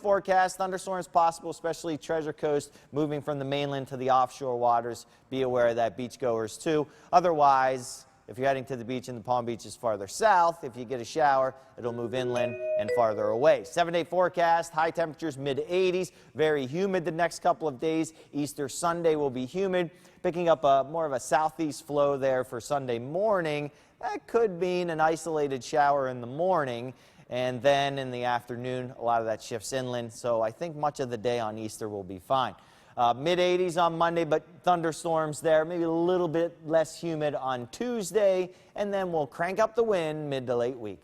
forecast, thunderstorms possible, especially Treasure Coast, moving from the mainland to the offshore waters. Be aware of that, beachgoers too. Otherwise, if you're heading to the beach and the Palm Beach is farther south, if you get a shower, it'll move inland and farther away. 7-day forecast, high temperatures mid-80s, very humid the next couple of days. Easter Sunday will be humid, picking up more of a southeast flow there for Sunday morning. That could mean an isolated shower in the morning, and then in the afternoon, a lot of that shifts inland. So I think much of the day on Easter will be fine. Mid-80s on Monday, but thunderstorms there, maybe a little bit less humid on Tuesday, and then we'll crank up the wind mid to late week.